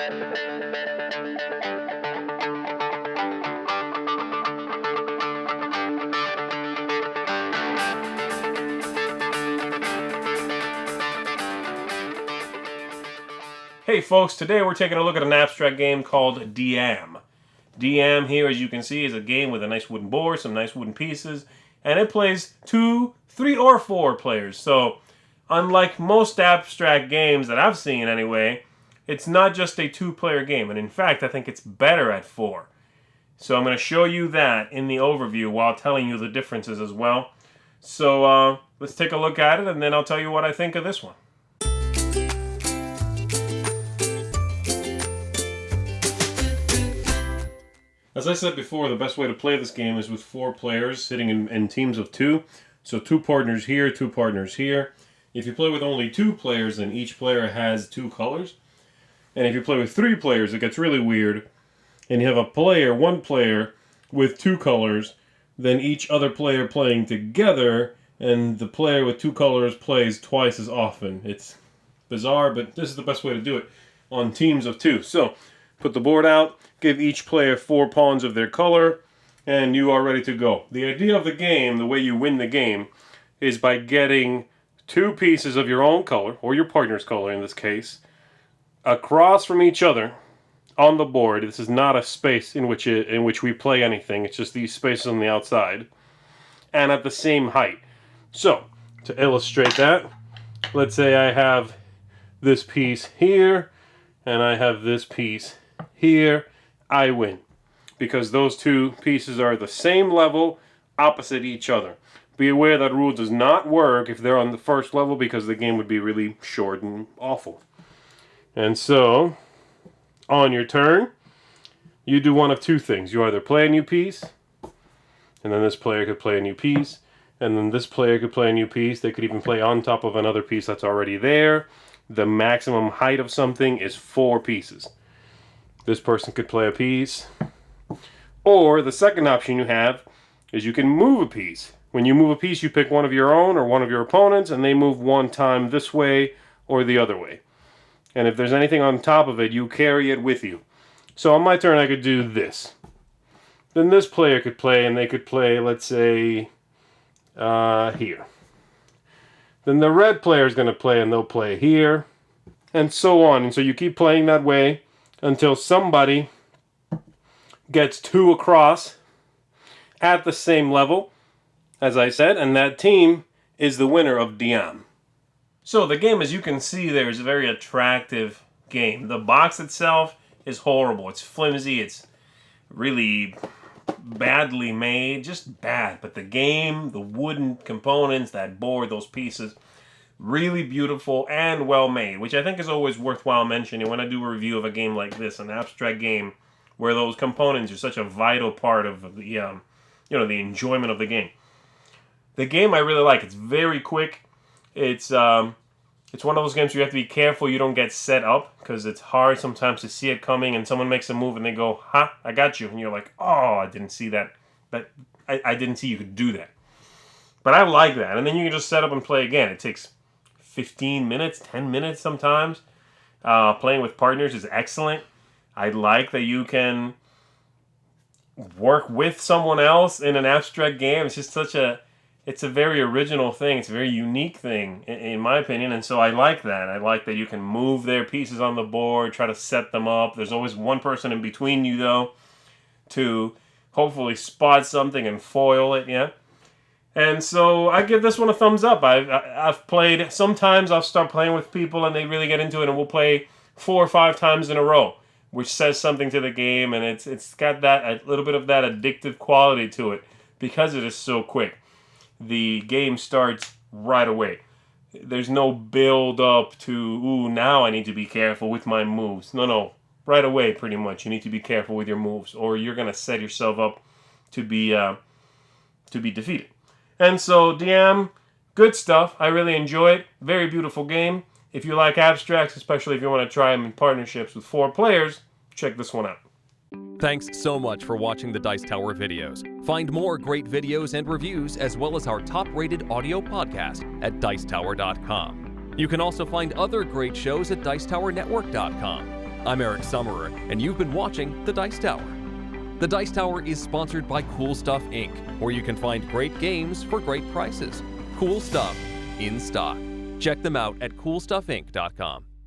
Hey folks, today we're taking a look at an abstract game called Diam. Diam here, as you can see, is a game with a nice wooden board, some nice wooden pieces, and it plays 2, 3, or 4 players. So, unlike most abstract games that I've seen anyway, it's not just a 2-player game, and in fact, I think it's better at 4. So I'm going to show you that in the overview while telling you the differences as well. So let's take a look at it, and then I'll tell you what I think of this one. As I said before, the best way to play this game is with 4 players sitting in teams of 2. So 2 partners here, 2 partners here. If you play with only 2 players, then each player has 2 colors. And if you play with 3 players, it gets really weird. And you have one player with 2 colors, then each other player playing together, and the player with 2 colors plays twice as often. It's bizarre, but this is the best way to do it on teams of 2. So, put the board out, give each player 4 pawns of their color, and you are ready to go. The idea of the game, the way you win the game, is by getting 2 pieces of your own color, or your partner's color in this case, across from each other on the board. This is not a space in which we play anything. It's just these spaces on the outside, and at the same height. So, to illustrate that, let's say I have this piece here, and I have this piece here. I win, because those 2 pieces are the same level, opposite each other. Be aware that rule does not work if they're on the first level, because the game would be really short and awful. And so, on your turn, you do one of 2 things. You either play a new piece, and then this player could play a new piece, and then this player could play a new piece. They could even play on top of another piece that's already there. The maximum height of something is 4 pieces. This person could play a piece. Or the second option you have is you can move a piece. When you move a piece, you pick one of your own or one of your opponents, and they move one time this way or the other way. And if there's anything on top of it, you carry it with you. So on my turn, I could do this. Then this player could play, and they could play, let's say, here. Then the red player is going to play, and they'll play here. And so on. And so you keep playing that way until somebody gets 2 across at the same level, as I said, and that team is the winner of Diam. So the game, as you can see there, is a very attractive game. The box itself is horrible. It's flimsy. It's really badly made. Just bad. But the game, the wooden components, that board, those pieces, really beautiful and well made, which I think is always worthwhile mentioning when I do a review of a game like this, an abstract game where those components are such a vital part of the the enjoyment of the game. The game I really like. It's very quick. It's one of those games where you have to be careful you don't get set up, because it's hard sometimes to see it coming, and someone makes a move and they go, "Ha, I got you," and you're like, "Oh, I didn't see that. I didn't see you could do that." But I like that, and then you can just set up and play again. It takes 15 minutes, 10 minutes sometimes. Playing with partners is excellent. I like that you can work with someone else in an abstract game. It's just it's a very original thing. It's a very unique thing, in my opinion, and so I like that. I like that you can move their pieces on the board, try to set them up. There's always one person in between you, though, to hopefully spot something and foil it, yeah? And so I give this one a thumbs up. I've played, sometimes I'll start playing with people and they really get into it, and we'll play 4 or 5 times in a row, which says something to the game, and it's got that a little bit of that addictive quality to it because it is so quick. The game starts right away. There's no build up to, ooh, now I need to be careful with my moves. No. Right away, pretty much, you need to be careful with your moves, or you're going to set yourself up to be defeated. And so, Diam, good stuff. I really enjoy it. Very beautiful game. If you like abstracts, especially if you want to try them in partnerships with 4 players, check this one out. Thanks so much for watching the Dice Tower videos. Find more great videos and reviews, as well as our top-rated audio podcast at Dicetower.com. You can also find other great shows at Dicetowernetwork.com. I'm Eric Summerer, and you've been watching The Dice Tower. The Dice Tower is sponsored by Cool Stuff Inc., where you can find great games for great prices. Cool stuff in stock. Check them out at coolstuffinc.com.